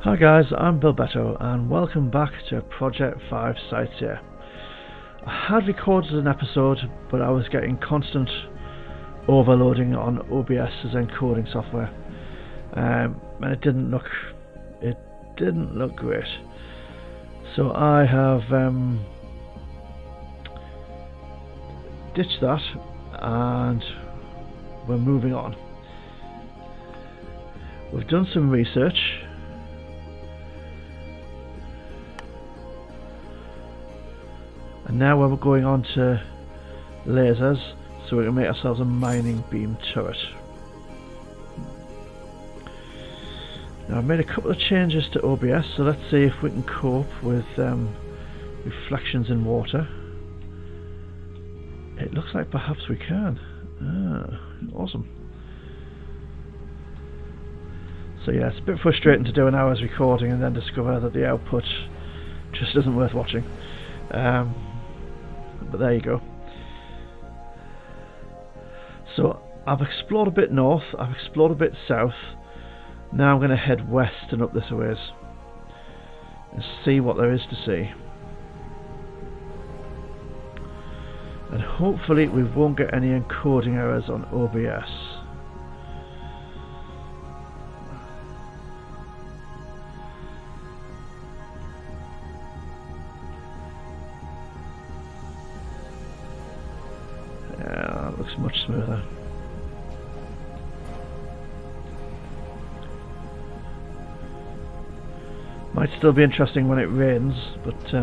Hi guys, I'm Bill Beto and welcome back to Project 5 Sightseer. I had recorded an episode, but I was getting constant overloading on OBS's encoding software, and it didn't look great. So I have ditched that and we're moving on. We've done some research. And now we're going on to lasers, so we can make ourselves a mining beam turret. Now I've made a couple of changes to OBS, so let's see if we can cope with reflections in water. It looks like perhaps we can. Awesome. So yeah, it's a bit frustrating to do an hour's recording and then discover that the output just isn't worth watching. But there you go. So I've explored a bit north, I've explored a bit south. Now I'm going to head west and up this ways and see what there is to see. And hopefully we won't get any encoding errors on OBS. Yeah, that looks much smoother. Might still be interesting when it rains, but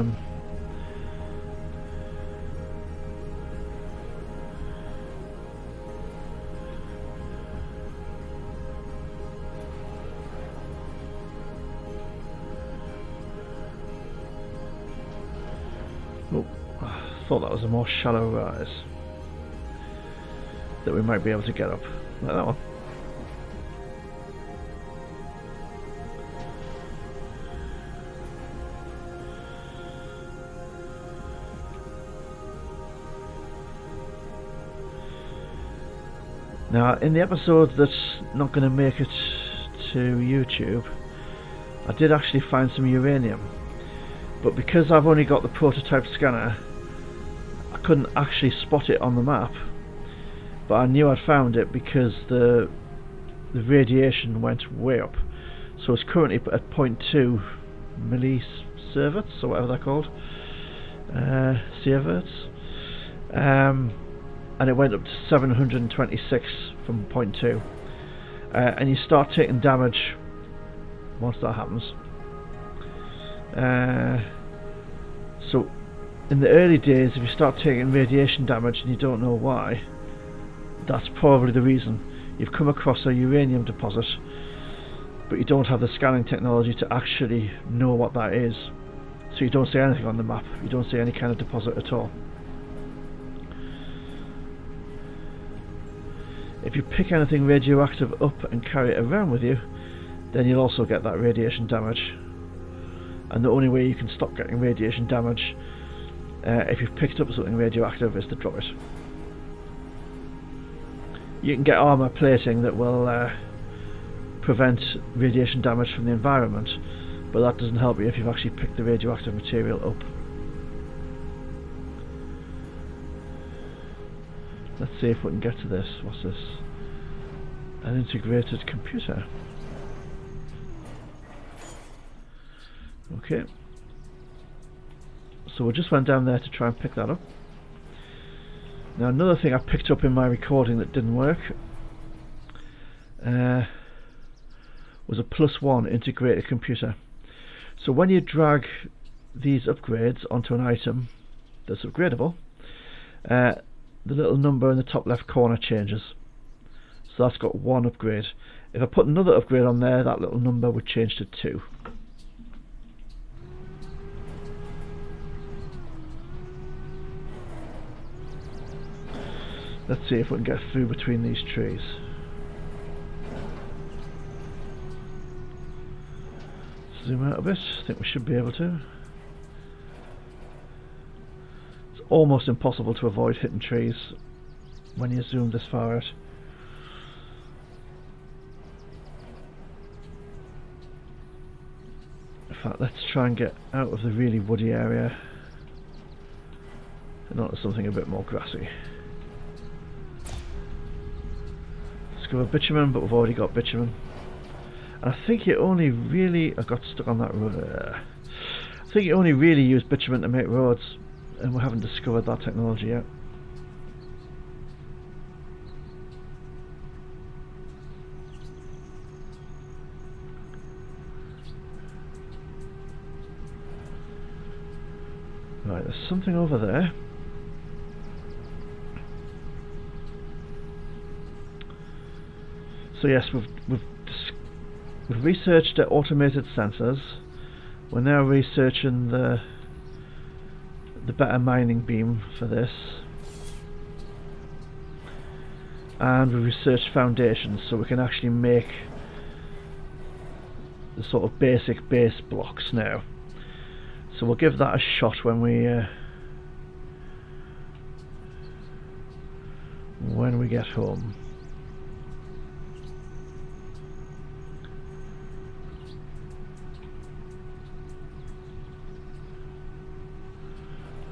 oh, I thought that was a more shallow rise that we might be able to get up, like that one. Now in the episode that's not going to make it to YouTube, I did actually find some uranium, but because I've only got the prototype scanner I couldn't actually spot it on the map. But I knew I'd found it because the radiation went way up. So it's currently at 0.2 millisieverts, or whatever they're called. Sieverts. And it went up to 726 from 0.2. And you start taking damage once that happens. So in the early days, if you start taking radiation damage and you don't know why, that's probably the reason. You've come across a uranium deposit, but you don't have the scanning technology to actually know what that is. So you don't see anything on the map. You don't see any kind of deposit at all. If you pick anything radioactive up and carry it around with you, then you'll also get that radiation damage. And the only way you can stop getting radiation damage if you've picked up something radioactive is to drop it. You can get armour plating that will prevent radiation damage from the environment, but that doesn't help you if you've actually picked the radioactive material up. Let's see if we can get to this. What's this? An integrated computer. Okay. So we just went down there to try and pick that up. Now another thing I picked up in my recording that didn't work was a +1 integrated computer. So when you drag these upgrades onto an item that's upgradable, the little number in the top left corner changes. So that's got 1 upgrade. If I put another upgrade on there, that little number would change to 2. Let's see if we can get through between these trees. Zoom out a bit. I think we should be able to. It's almost impossible to avoid hitting trees when you zoom this far out. fact, let's try and get out of the really woody area and onto something a bit more grassy. Discover bitumen, but we've already got bitumen. And I think you only really... I got stuck on that road. I think you only really use bitumen to make roads, and we haven't discovered that technology yet. Right, there's something over there. So yes, we've researched the automated sensors. We're now researching the better mining beam for this, and we researched foundations, so we can actually make the sort of basic base blocks now. So we'll give that a shot when we get home.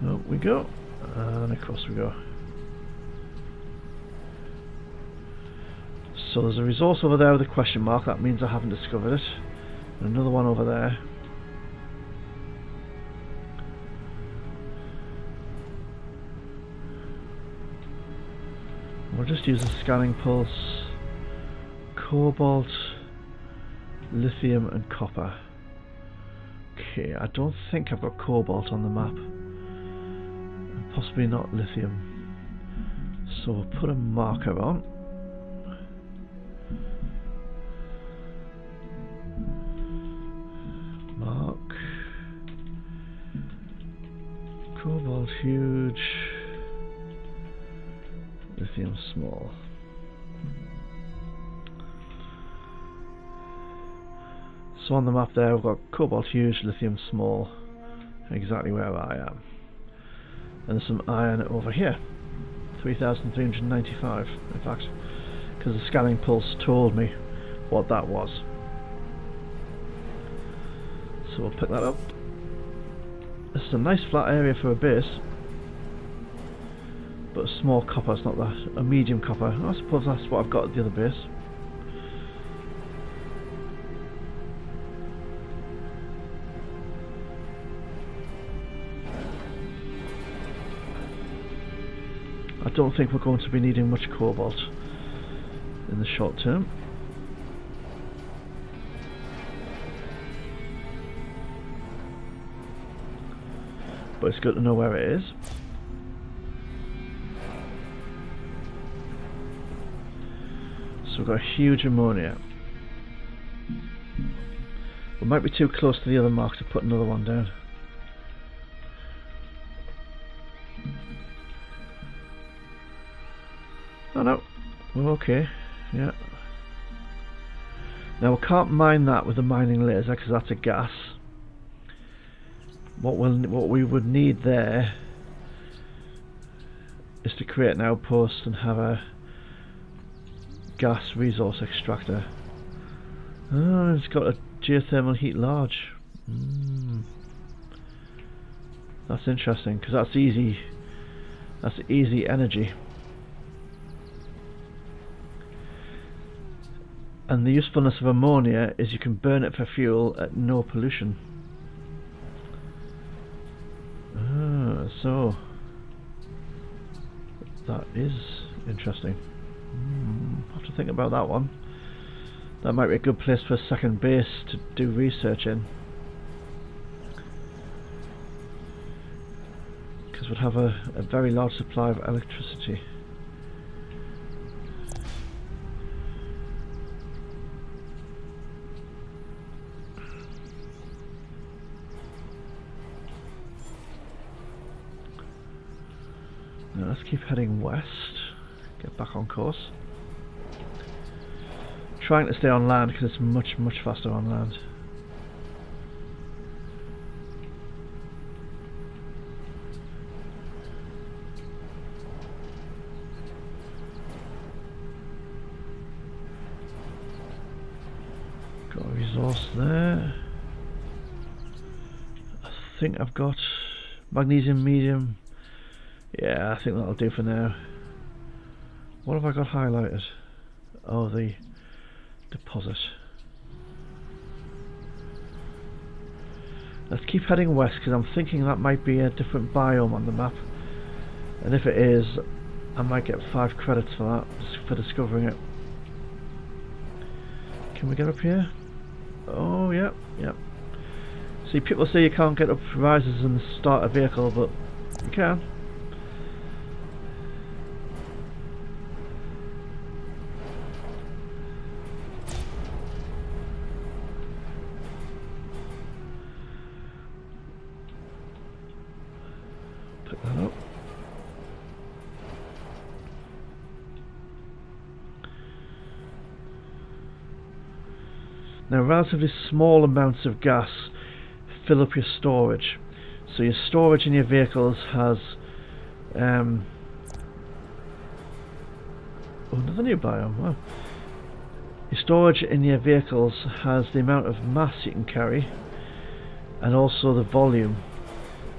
Up we go, and across we go. So there's a resource over there with a question mark. That means I haven't discovered it. And another one over there. We'll just use a scanning pulse. Cobalt, lithium and copper. Okay, I don't think I've got cobalt on the map. And possibly not lithium. So we'll put a marker on. Mark. Cobalt huge. Lithium small. So on the map there we've got cobalt huge, lithium small, exactly where I am. And there's some iron over here, 3,395 in fact, because the scanning pulse told me what that was. So we'll pick that up. This is a nice flat area for a base. But a small copper, it's not that. A medium copper. I suppose that's what I've got at the other base. I don't think we're going to be needing much cobalt in the short term. But it's good to know where it is. So we've got a huge ammonia. We might be too close to the other mark to put another one down. Oh no, we're okay, yeah. Now we can't mine that with a mining laser because that's a gas. What we would need there is to create an outpost and have a gas resource extractor. Oh, it's got a geothermal heat large. That's interesting because that's easy. That's easy energy. And the usefulness of ammonia is you can burn it for fuel at no pollution. So that is interesting. I'll have to think about that one. That might be a good place for a second base to do research in, because we'd have a very large supply of electricity. Now let's keep heading west, get back on course. Trying to stay on land because it's much faster on land. Got a resource there. think I've got magnesium medium. Yeah, I think that'll do for now. What have I got highlighted? Oh, the deposit. Let's keep heading west because I'm thinking that might be a different biome on the map. And if it is, I might get 5 credits for that, for discovering it. Can we get up here? Oh, yep, yep. See, people say you can't get up rises and start a vehicle, but you can. Pick that up. Now, relatively small amounts of gas fill up your storage. So your storage in your vehicles has oh, another new biome. Wow. Your storage in your vehicles has the amount of mass you can carry and also the volume.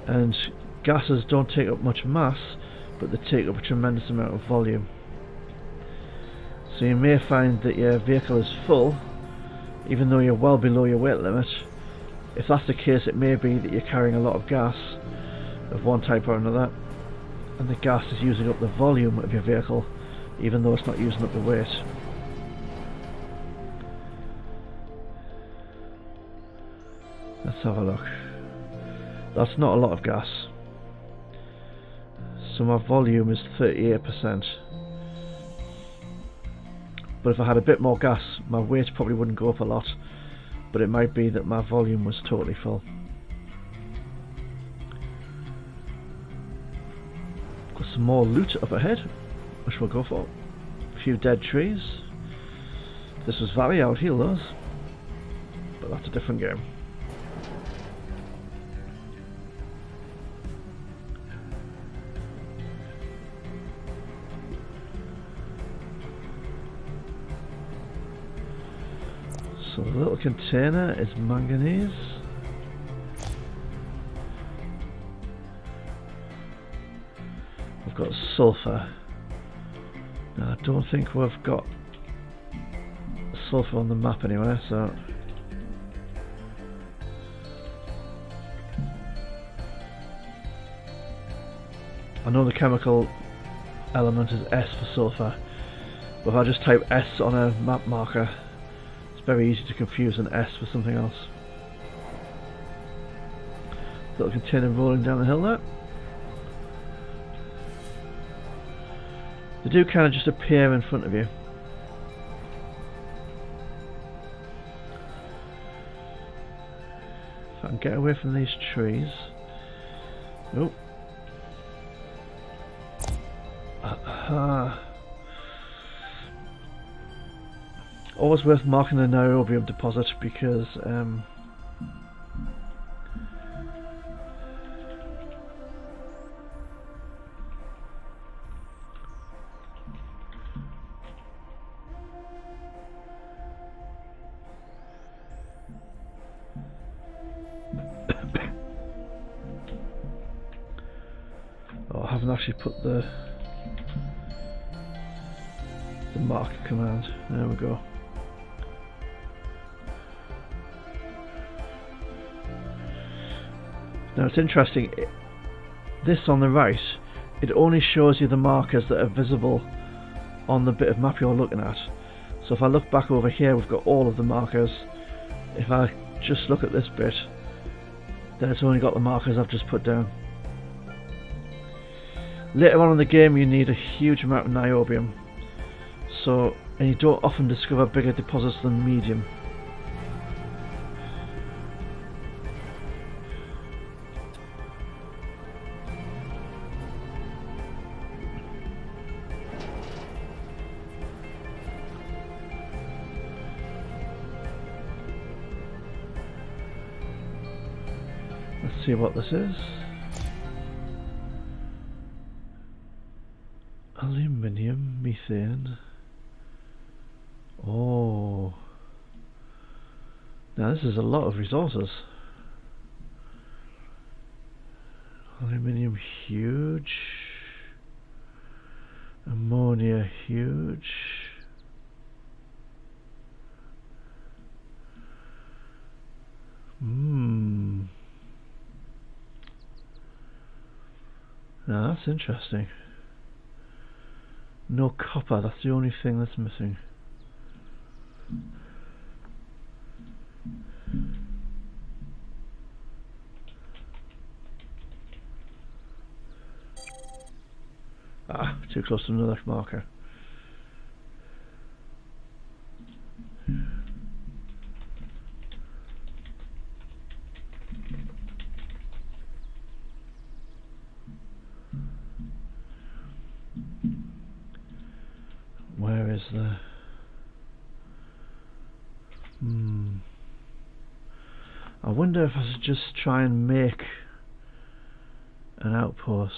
And gases don't take up much mass, but they take up a tremendous amount of volume. So you may find that your vehicle is full even though you're well below your weight limit. If that's the case, it may be that you're carrying a lot of gas of one type or another, and the gas is using up the volume of your vehicle even though it's not using up the weight. Let's have a look. That's not a lot of gas. So my volume is 38%. But if I had a bit more gas, my weight probably wouldn't go up a lot, but it might be that my volume was totally full. Got some more loot up ahead, which we'll go for. A few dead trees. If this was Valley, I would heal those, but that's a different game. So the little container is manganese. We've got sulfur. Now, I don't think we've got sulfur on the map anywhere, so I know the chemical element is S for sulfur, but if I just type S on a map marker, it's very easy to confuse an S with something else. Little container rolling down the hill there. They do kind of just appear in front of you. If I can get away from these trees. Oh. Always worth marking the niobium deposit because oh, I haven't actually put the mark command. There we go. Now it's interesting, this on the right, it only shows you the markers that are visible on the bit of map you're looking at. So if I look back over here, we've got all of the markers. If I just look at this bit, then it's only got the markers I've just put down. Later on in the game you need a huge amount of niobium, and you don't often discover bigger deposits than medium. Let's see what this is. Aluminium, methane. Oh. Now this is a lot of resources. Aluminium huge. Ammonia huge. Now that's interesting. No copper, that's the only thing that's missing. Ah, too close to another marker. Where is the... I wonder if I should just try and make an outpost.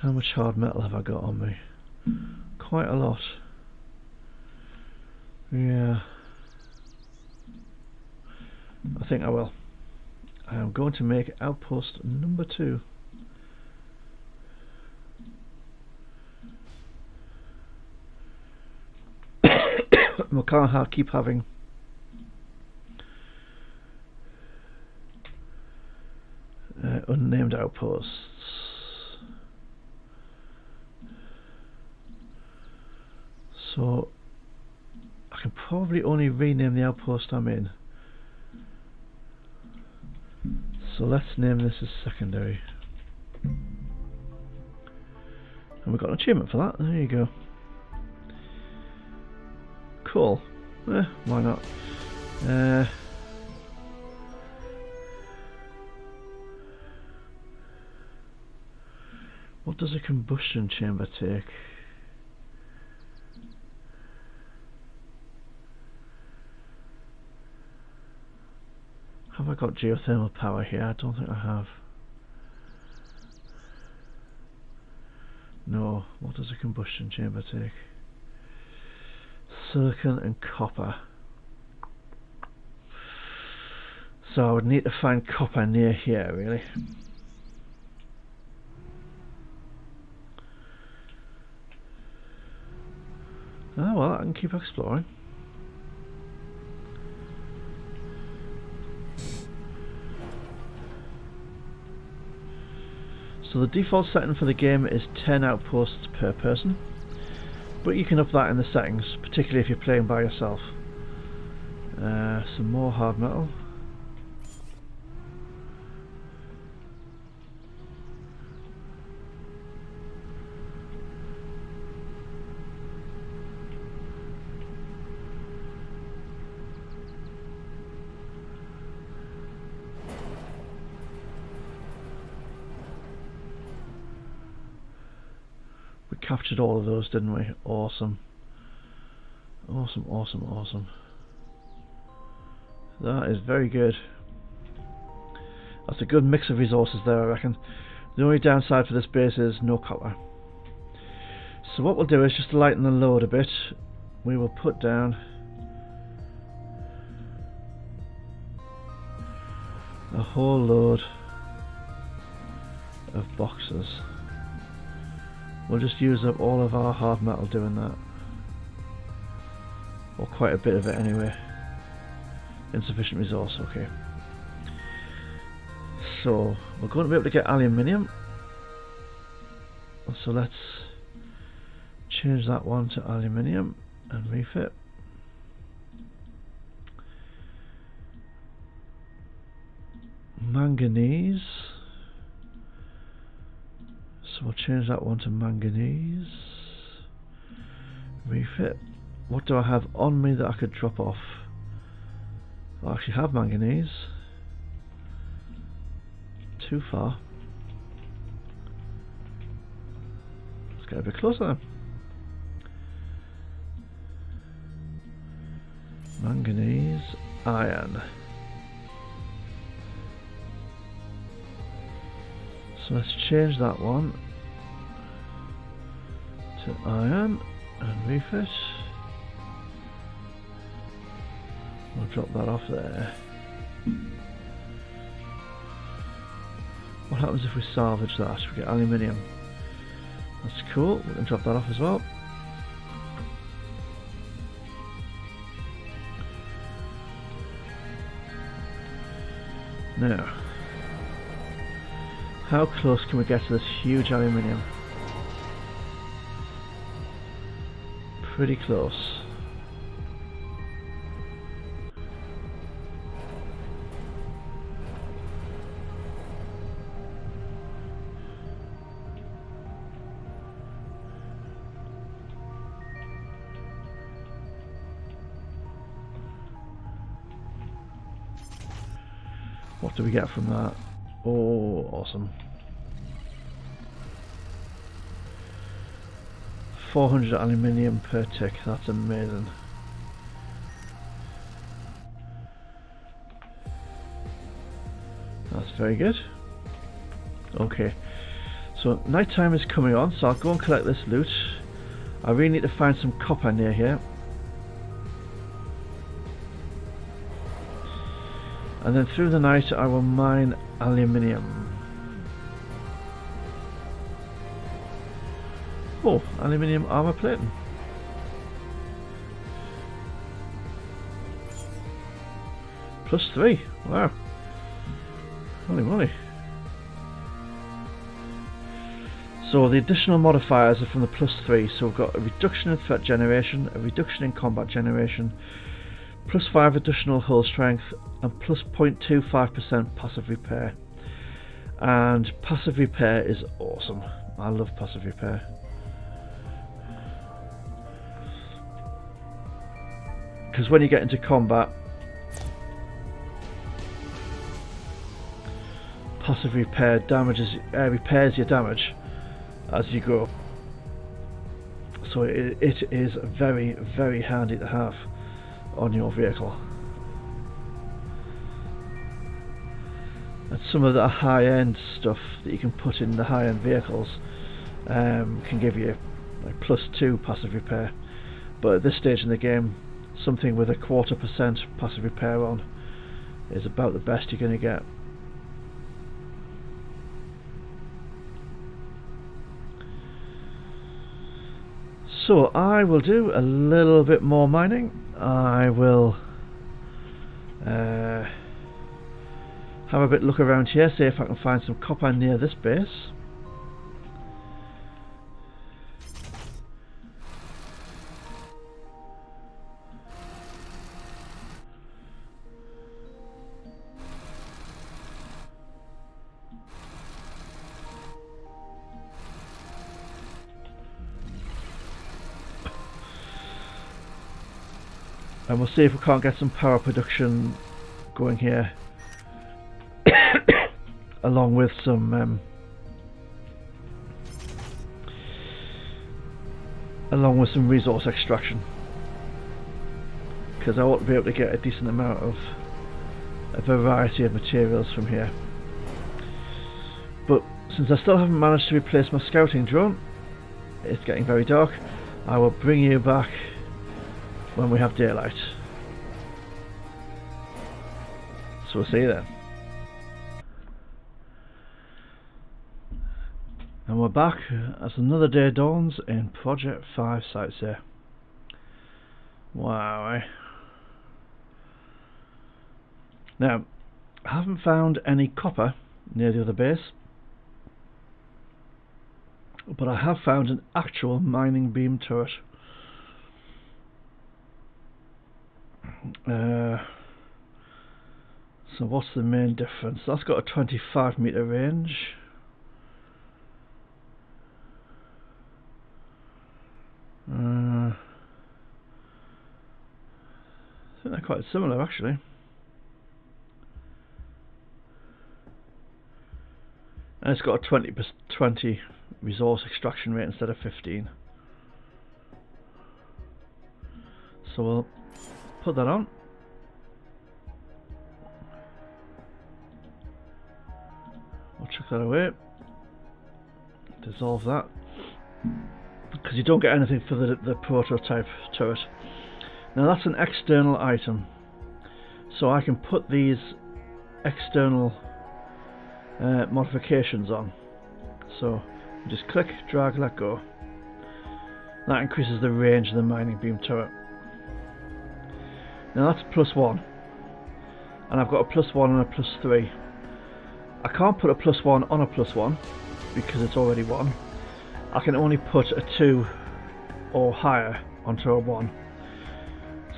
How much hard metal have I got on me? Quite a lot. Yeah. I think I will. I am going to make outpost number 2. We can't keep having unnamed outposts. So I can probably only rename the outpost I'm in. So let's name this as secondary. And we got an achievement for that. There you go. Cool. Why not? What does a combustion chamber take? Have I got geothermal power here? I don't think I have. No. What does a combustion chamber take? Silicon and copper. So I would need to find copper near here, really. Oh well, I can keep exploring. So the default setting for the game is 10 outposts per person, but you can up that in the settings, particularly if you're playing by yourself. Some more hard metal. We captured all of those, didn't we? Awesome. Awesome, awesome, awesome. That is very good. That's a good mix of resources there, I reckon. The only downside for this base is no copper. So what we'll do is, just to lighten the load a bit, we will put down a whole load of boxes. We'll just use up all of our hard metal doing that. Or quite a bit of it anyway. Insufficient resource, okay. So we're going to be able to get aluminium. So let's change that one to aluminium and refit. Manganese. So we'll change that one to manganese. Refit. What do I have on me that I could drop off? I actually have manganese. Too far. Let's get a bit closer then. Manganese, iron. So let's change that one to iron and refit. We'll drop that off there. What happens if we salvage that? We get aluminium. That's cool. We can drop that off as well. Now, how close can we get to this huge aluminium? Pretty close. What do we get from that? Oh, awesome. 400 aluminium per tick, that's amazing. That's very good. Okay, so night time is coming on, so I'll go and collect this loot. I really need to find some copper near here. And then through the night I will mine aluminium. Oh, aluminium armor plating. +3, wow. Holy moly. So the additional modifiers are from the +3, so we've got a reduction in threat generation, a reduction in combat generation, +5 additional hull strength, and +0.25% passive repair. And passive repair is awesome. I love passive repair. Because when you get into combat, passive repair repairs your damage as you go. So it is very, very handy to have on your vehicle. And some of the high-end stuff that you can put in the high-end vehicles can give you like +2 passive repair, but at this stage in the game, something with a 0.25% passive repair on is about the best you're going to get. So I will do a little bit more mining. I will have a bit look around here, see if I can find some copper near this base. And we'll see if we can't get some power production going here along with some resource extraction, because I ought to be able to get a decent amount of a variety of materials from here. But since I still haven't managed to replace my scouting drone, it's getting very dark. I will bring you back when we have daylight. So we'll see you then. And we're back as another day dawns in Project 5 Sightseer. Wow, eh? Now, I haven't found any copper near the other base, but I have found an actual mining beam turret. So what's the main difference? That's got a 25-meter range. I think they're quite similar actually. And it's got a 20 resource extraction rate instead of 15. So we'll put that on. I'll chuck that away. Dissolve that, because you don't get anything for the prototype turret. Now that's an external item, so I can put these external modifications on. So just click, drag, let go. That increases the range of the mining beam turret. Now that's +1, and I've got a +1 and a +3. I can't put a +1 on a +1 because it's already 1. I can only put a 2 or higher onto a 1.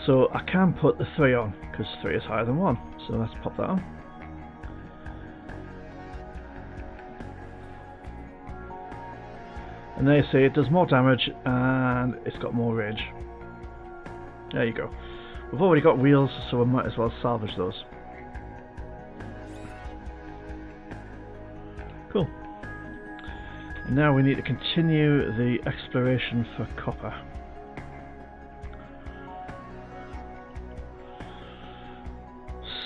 So I can put the 3 on because 3 is higher than 1. So let's pop that on. And there you see it does more damage and it's got more range. There you go. We've already got wheels, so we might as well salvage those. Cool. And now we need to continue the exploration for copper.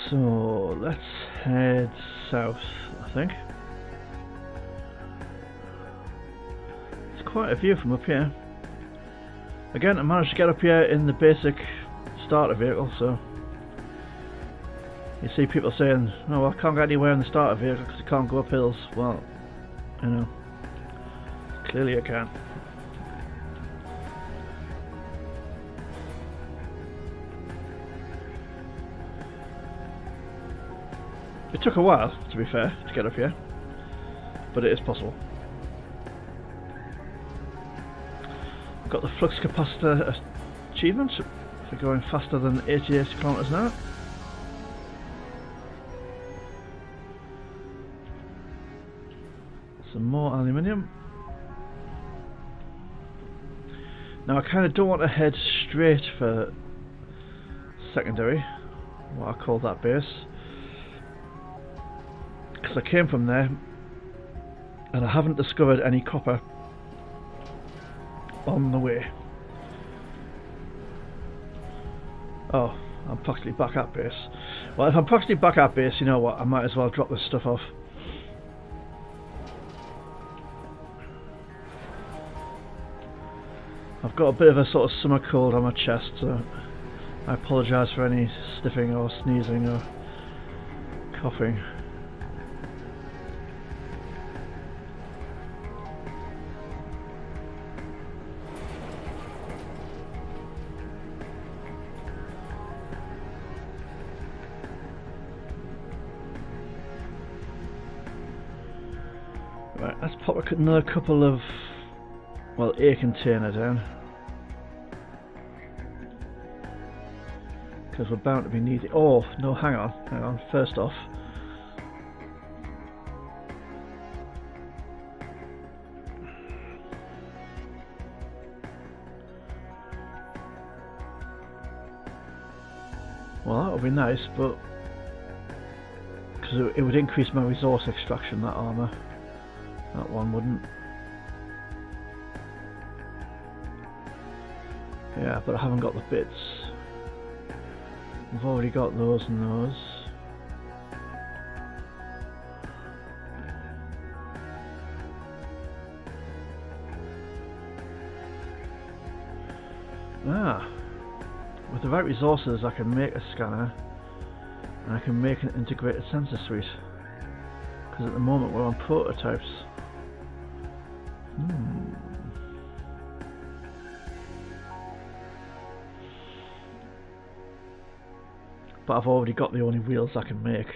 So let's head south, I think. It's quite a view from up here. Again, I managed to get up here in the basic starter vehicle, so you see people saying, oh, well, I can't get anywhere in the starter vehicle because I can't go up hills. Well, you know, clearly I can. It took a while, to be fair, to get up here, but it is possible. Got the flux capacitor achievement for going faster than 88 kilometers an hour. Some more aluminium. Now I kind of don't want to head straight for secondary, what I call that base, because I came from there and I haven't discovered any copper on the way. Oh, I'm practically back at base. Well, if I'm practically back at base, you know what, I might as well drop this stuff off. I've got a bit of a sort of summer cold on my chest, so I apologise for any sniffing or sneezing or coughing. Right, let's pop another couple of, well, a container down, because we're bound to be needing. Oh no, hang on. First off, well, that would be nice, but because it would increase my resource extraction, that armour. That one wouldn't. Yeah, but I haven't got the bits. I've already got those and those. Ah, with the right resources I can make a scanner and I can make an integrated sensor suite, because at the moment we're on prototypes. But I've already got the only wheels I can make.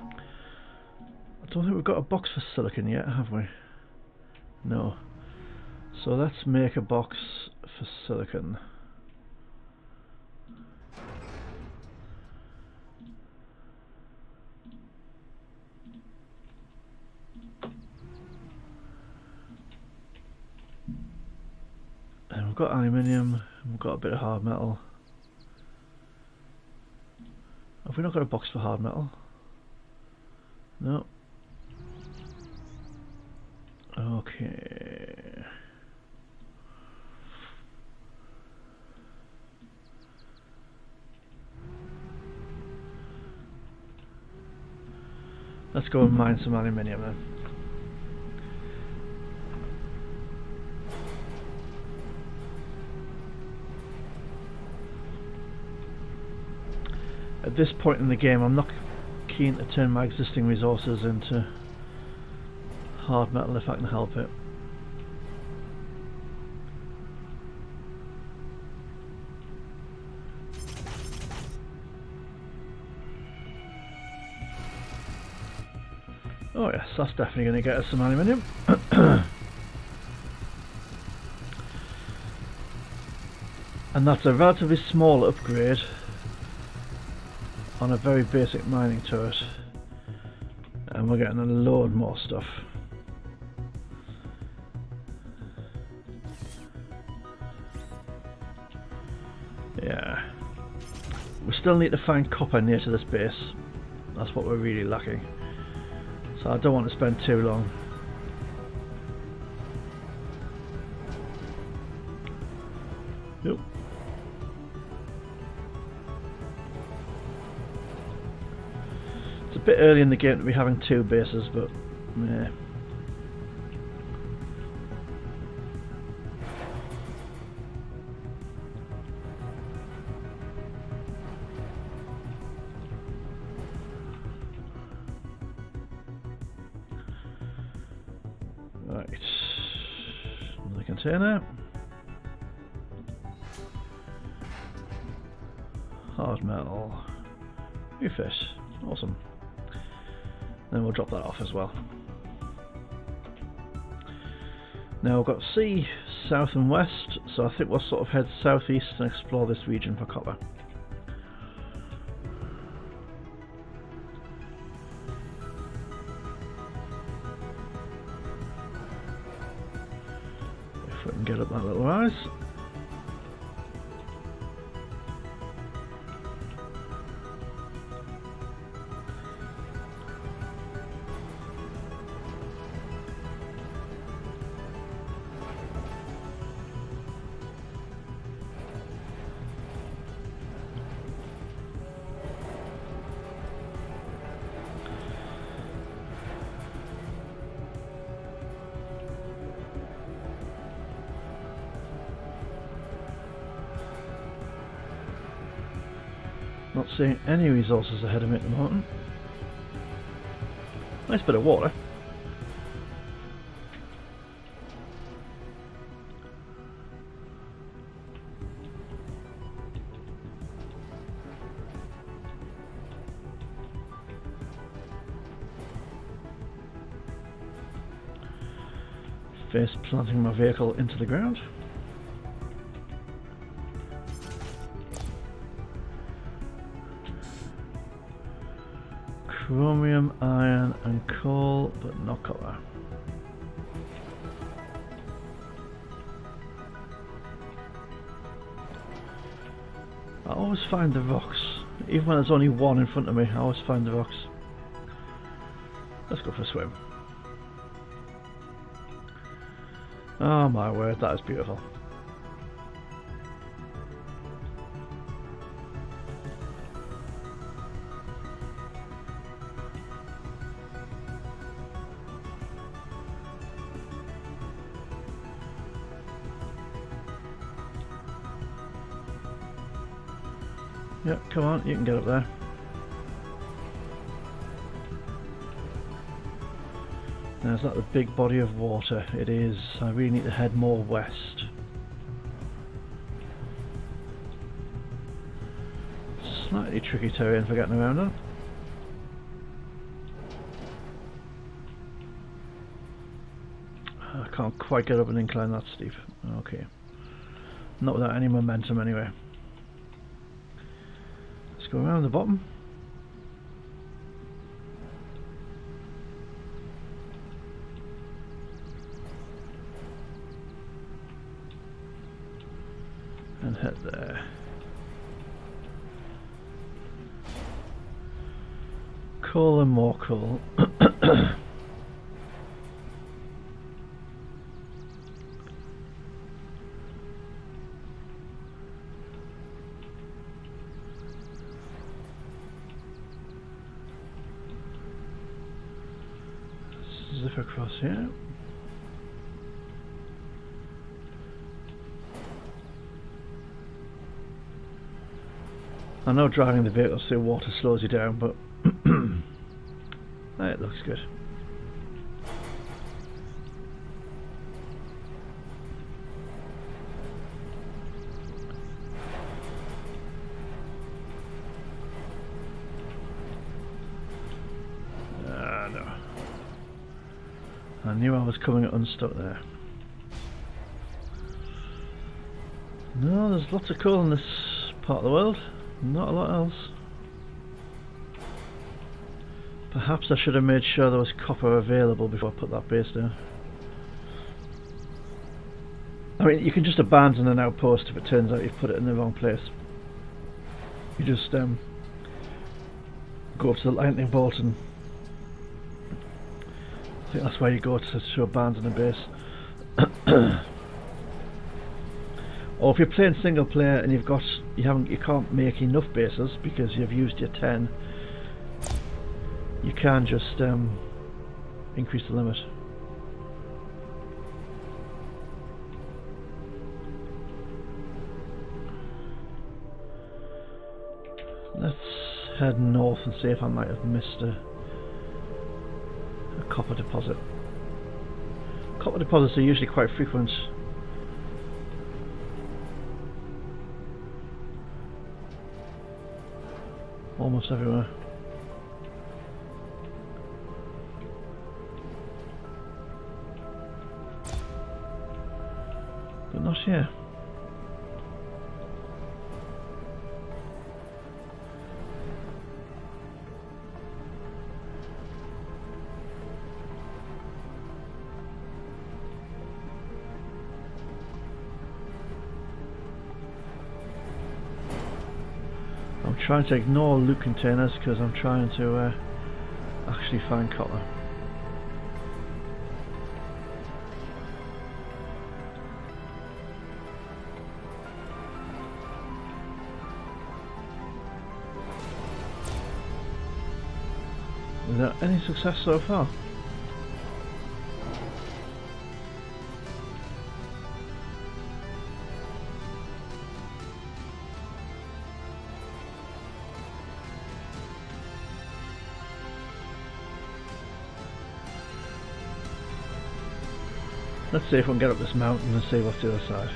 I don't think we've got a box for silicon yet, have we? No. So let's make a box for silicon. And we've got aluminium, and we've got a bit of hard metal. Have we not got a box for hard metal? No. Okay. Let's go and mine some aluminium then. At this point in the game, I'm not keen to turn my existing resources into hard metal if I can help it. Oh yes, that's definitely going to get us some aluminium. And that's a relatively small upgrade on a very basic mining turret. And we're getting a load more stuff. Yeah. We still need to find copper near to this base. That's what we're really lacking. So I don't want to spend too long. Yep. It's a bit early in the game to be having two bases, but yeah. Right, another container. Hard metal. Refit. Awesome. Then we'll drop that off as well. Now we've got sea, south and west, so I think we'll sort of head southeast and explore this region for copper. If we can get up that little rise. Not seeing any resources ahead of me at the moment. Nice bit of water. Face planting my vehicle into the ground. Chromium, iron and coal, but not copper. I always find the rocks, even when there's only one in front of me, I always find the rocks. Let's go for a swim. Oh my word, that is beautiful. Yep, come on, you can get up there. Now, is that the big body of water? It is. I really need to head more west. Slightly tricky terrain for getting around on. I can't quite get up an incline that steep. Okay. Not without any momentum anyway. Go around the bottom. And head there. Coal and more coal. Zip across here. I know driving the vehicle through water slows you down, but It looks good. No. I knew I was coming unstuck there. No, there's lots of coal in this part of the world, not a lot else. Perhaps I should have made sure there was copper available before I put that base down. I mean, you can just abandon an outpost if it turns out you've put it in the wrong place. You just go up to the lightning bolt, and I think that's where you go to abandon a base. Or if you're playing single player and you can't make enough bases because you've used your 10, you can just increase the limit. Let's head north and see if I might have missed a copper deposit. Copper deposits are usually quite frequent. Almost everywhere. But not here. I'm trying to ignore loot containers because I'm trying to actually find copper. Without any success so far. Let's see if we can get up this mountain and see what's the other side.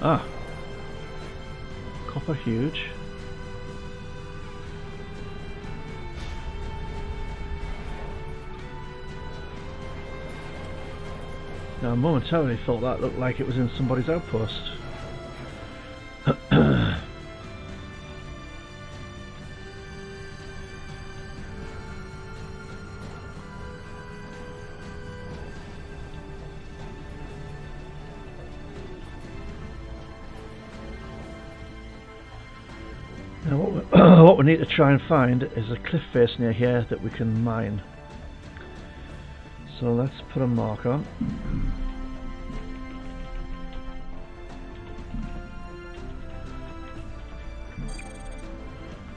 Ah, copper huge. Now I momentarily thought that looked like it was in somebody's outpost. Now what we need to try and find is a cliff face near here that we can mine. So let's put a mark on.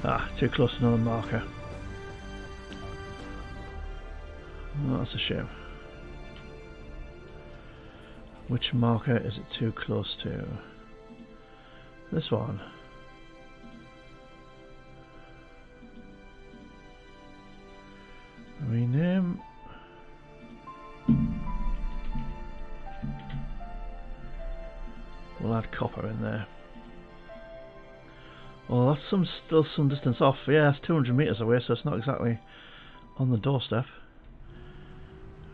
Ah, too close to another marker. Oh, that's a shame. Which marker is it too close to? This one. Rename. We'll add copper in there. Well, that's still some distance off. Yeah, it's 200 meters away, so it's not exactly on the doorstep.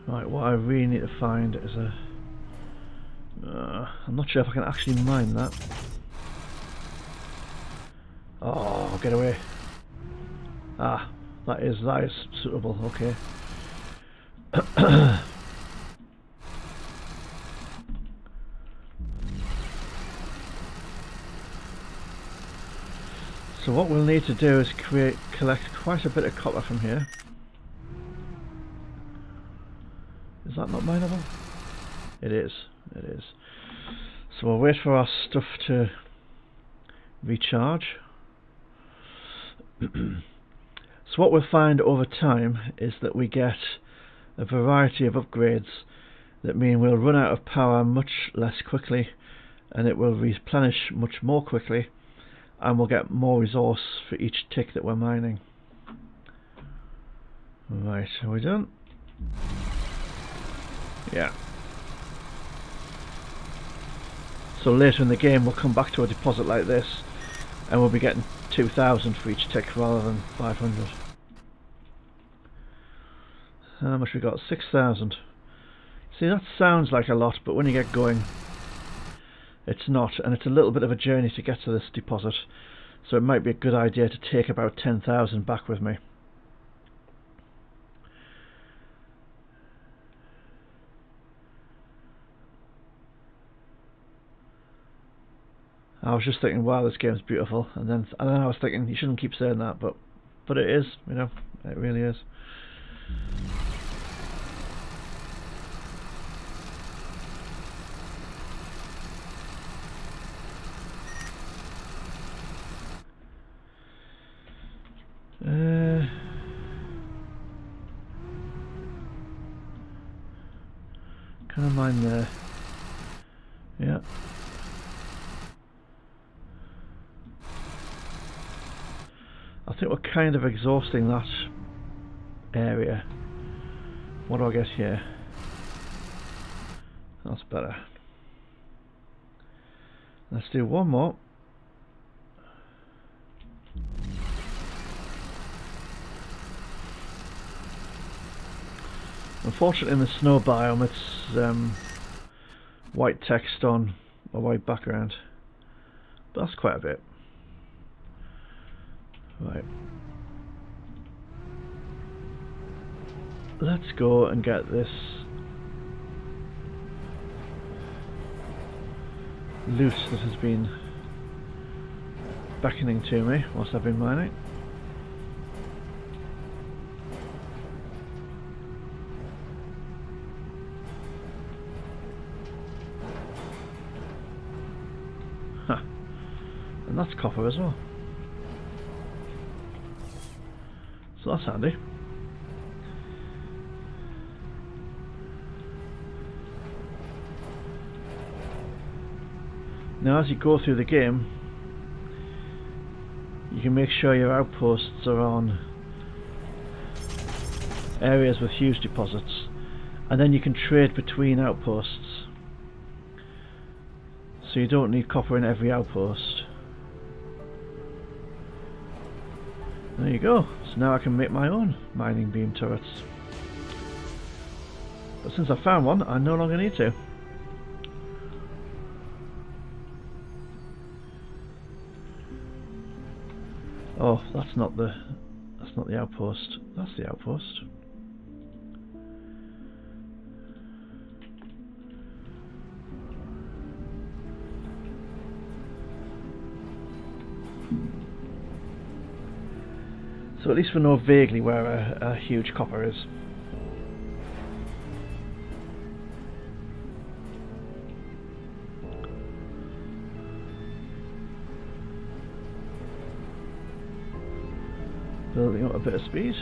Right, what I really need to find is a... I'm not sure if I can actually mine that. Oh, get away. Ah, that is suitable, okay. So what we'll need to do is collect quite a bit of copper from here. Is that not mineable? It is, it is. So we'll wait for our stuff to recharge. So what we'll find over time is that we get a variety of upgrades that mean we'll run out of power much less quickly and it will replenish much more quickly, and we'll get more resource for each tick that we're mining. Right, are we done? Yeah. So later in the game we'll come back to a deposit like this and we'll be getting 2,000 for each tick rather than 500. How much we got? 6,000. See, that sounds like a lot, but when you get going it's not, and it's a little bit of a journey to get to this deposit, so it might be a good idea to take about 10,000 back with me. I was just thinking, wow, this game's beautiful, and then I was thinking, you shouldn't keep saying that, but it is, you know, it really is. Can I mine there? Yeah. I think we're kind of exhausting that area. What do I get here? That's better. Let's do one more. Unfortunately in the snow biome it's white text on a white background, but that's quite a bit. Right. Let's go and get this loot that has been beckoning to me whilst I've been mining. Huh. And that's copper as well. So that's handy. Now as you go through the game, you can make sure your outposts are on areas with huge deposits, and then you can trade between outposts. So you don't need copper in every outpost. There you go. So now I can make my own mining beam turrets. But since I found one, I no longer need to. Oh, that's not the outpost. That's the outpost. So at least we know vaguely where a huge copper is. Building up a bit of speed.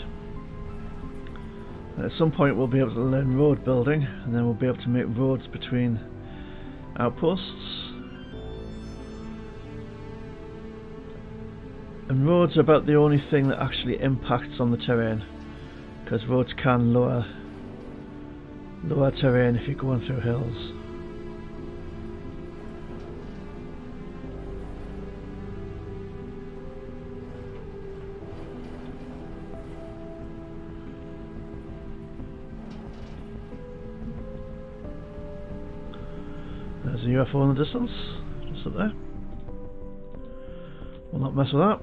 And at some point we'll be able to learn road building, and then we'll be able to make roads between outposts. And roads are about the only thing that actually impacts on the terrain, because roads can lower terrain if you're going through hills. There's a UFO in the distance, just up there. We'll not mess with that.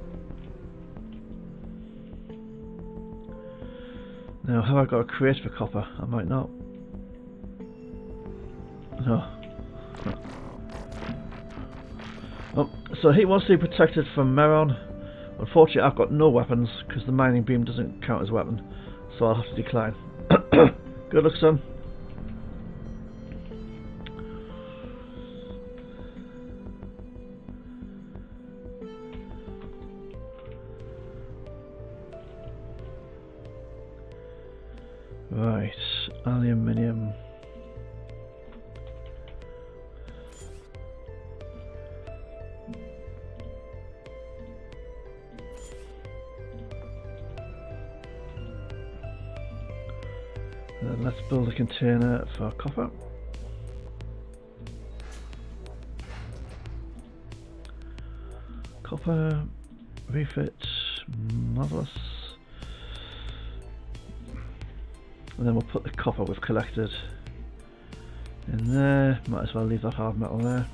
Now, have I got a crate for copper? I might not. No. Oh, so he wants to be protected from Meron. Unfortunately, I've got no weapons because the mining beam doesn't count as a weapon, so I'll have to decline. Good luck, son. Right, aluminium. Then let's build a container for copper. Copper, refit, marvellous. And then we'll put the copper we've collected in there. Might as well leave that hard metal there.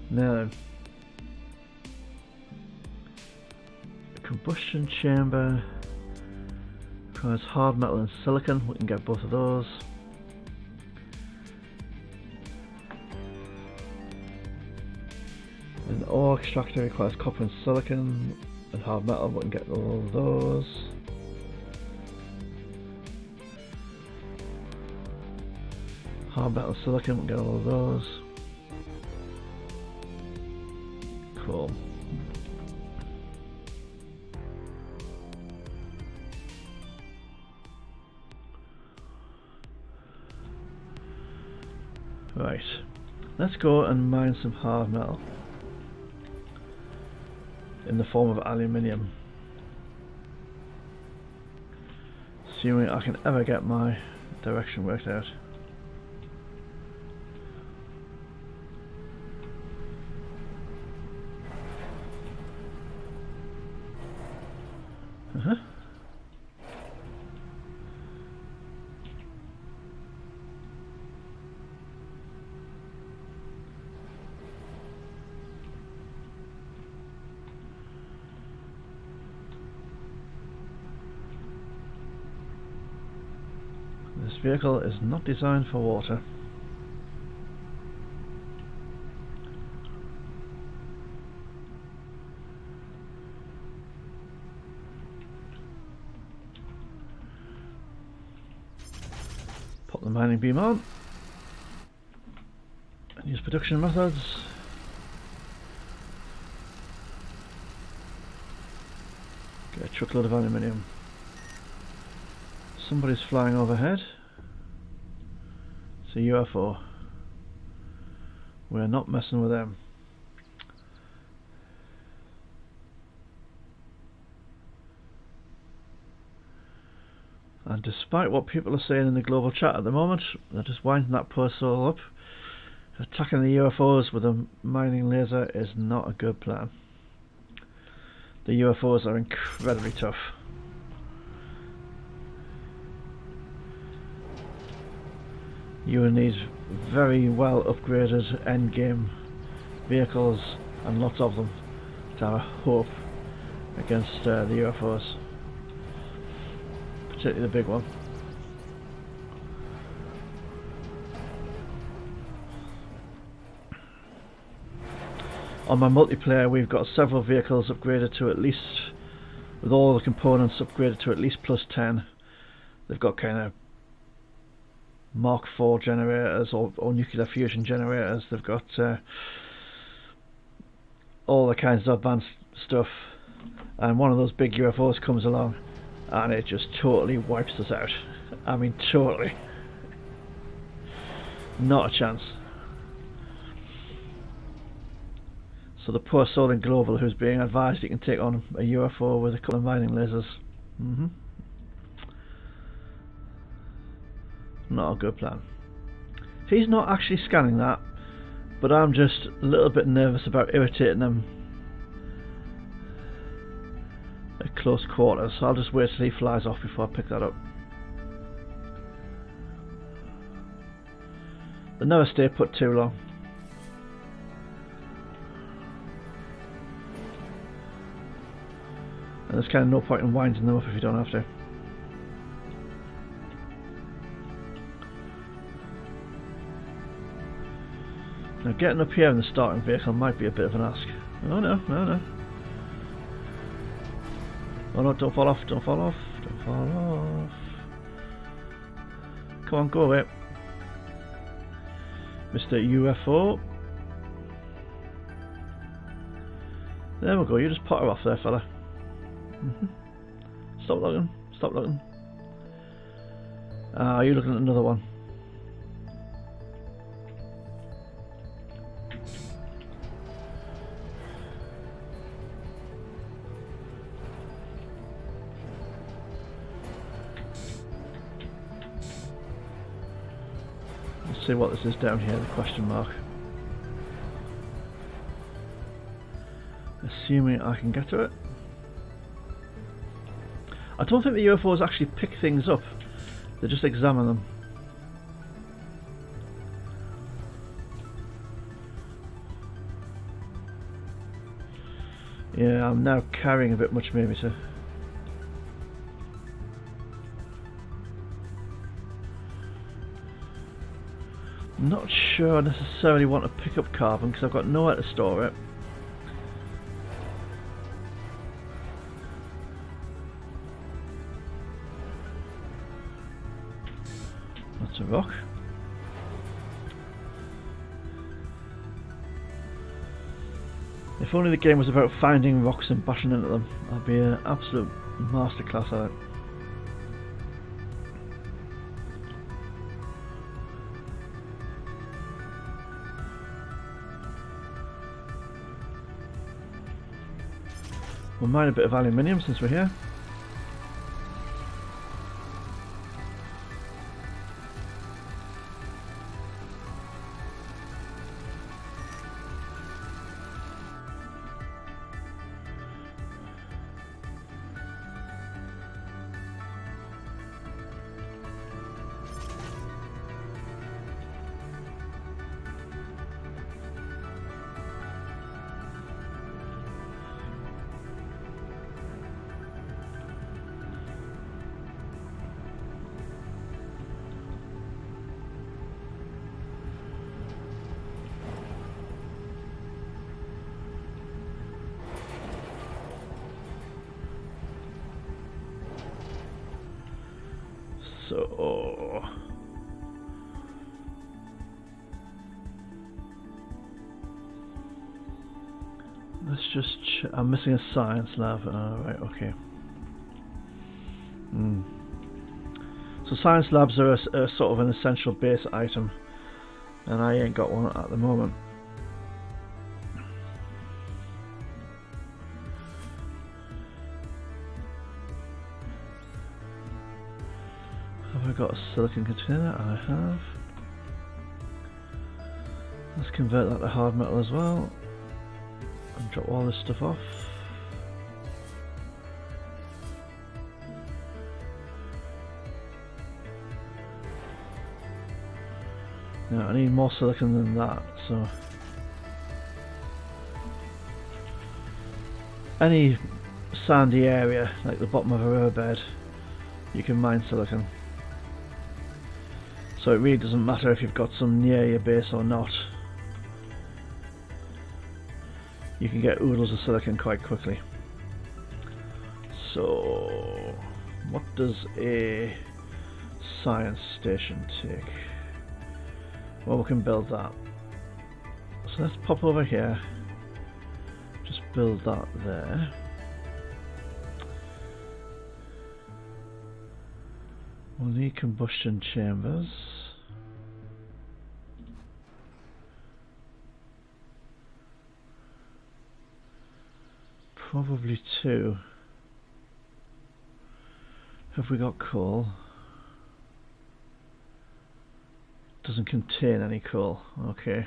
Now, the combustion chamber requires hard metal and silicon. We can get both of those. And the ore extractor requires copper and silicon and hard metal. We can get all of those. Hard metal and silicon, we can get all of those. Cool. Right, let's go and mine some hard metal in the form of aluminium, assuming I can ever get my direction worked out. This vehicle is not designed for water. Pop the mining beam on and use production methods. Get a truckload of aluminium. Somebody's flying overhead. It's a UFO. We're not messing with them. And despite what people are saying in the global chat at the moment, they're just winding that poor soul up. Attacking the UFOs with a mining laser is not a good plan. The UFOs are incredibly tough. You will need very well upgraded endgame vehicles and lots of them to have a hope against the UFOs, particularly the big one. On my multiplayer we've got several vehicles upgraded to at least, with all the components upgraded to at least plus 10. They've got kind of Mark IV generators or nuclear fusion generators. They've got all the kinds of advanced stuff, and one of those big UFOs comes along and it just totally wipes us out. I mean totally. Not a chance. So the poor soul in Global who's being advised he can take on a UFO with a couple of mining lasers. Not a good plan. He's not actually scanning that, but I'm just a little bit nervous about irritating them at close quarters, so I'll just wait till he flies off before I pick that up. They never stay put too long. And there's kind of no point in winding them up if you don't have to. Now getting up here in the starting vehicle might be a bit of an ask. Oh no, no, no. Oh no, don't fall off, don't fall off, don't fall off. Come on, go away. Mr. UFO. There we go, you just put her off there, fella. Stop looking, stop looking. Are you looking at another one? Let's see what this is down here, the question mark. Assuming I can get to it. I don't think the UFOs actually pick things up, they just examine them. Yeah, I'm now carrying a bit much maybe to... Not sure I necessarily want to pick up carbon because I've got nowhere to store it. That's a rock. If only the game was about finding rocks and bashing into them, I'd be an absolute masterclass at it. We'll mine a bit of aluminium since we're here. So let's just I'm missing a science lab. Right, okay. So science labs are a sort of an essential base item, and I ain't got one at the moment. Have I got a silicon container? I have. Let's convert that to hard metal as well and drop all this stuff off. Now I need more silicon than that, so any sandy area like the bottom of a riverbed, you can mine silicon. So it really doesn't matter if you've got some near your base or not. You can get oodles of silicon quite quickly. So what does a science station take? Well, we can build that. So let's pop over here. Just build that there. We'll need combustion chambers. Probably two. Have we got coal? Doesn't contain any coal. Okay.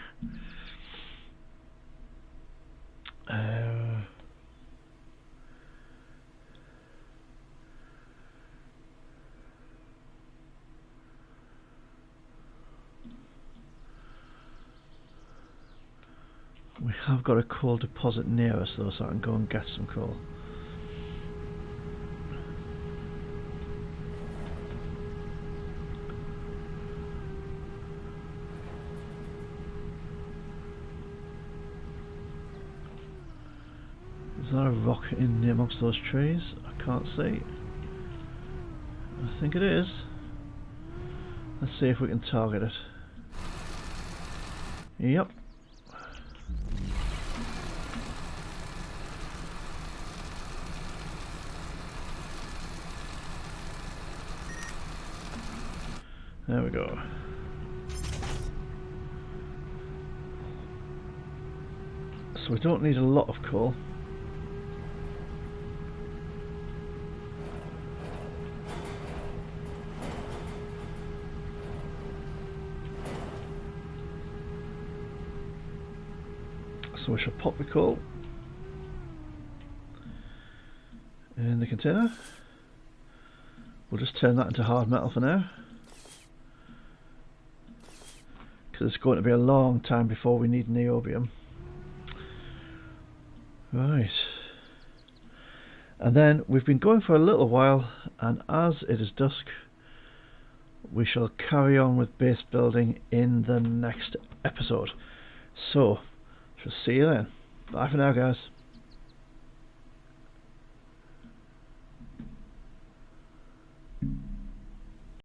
We have got a coal deposit near us though, so I can go and get some coal. Is there a rock in amongst those trees? I can't see. I think it is. Let's see if we can target it. Yep. There we go. So we don't need a lot of coal. So we shall pop the coal in the container. We'll just turn that into hard metal for now, because it's going to be a long time before we need niobium. Right. And then we've been going for a little while, and as it is dusk, we shall carry on with base building in the next episode. So, shall see you then. Bye for now, guys.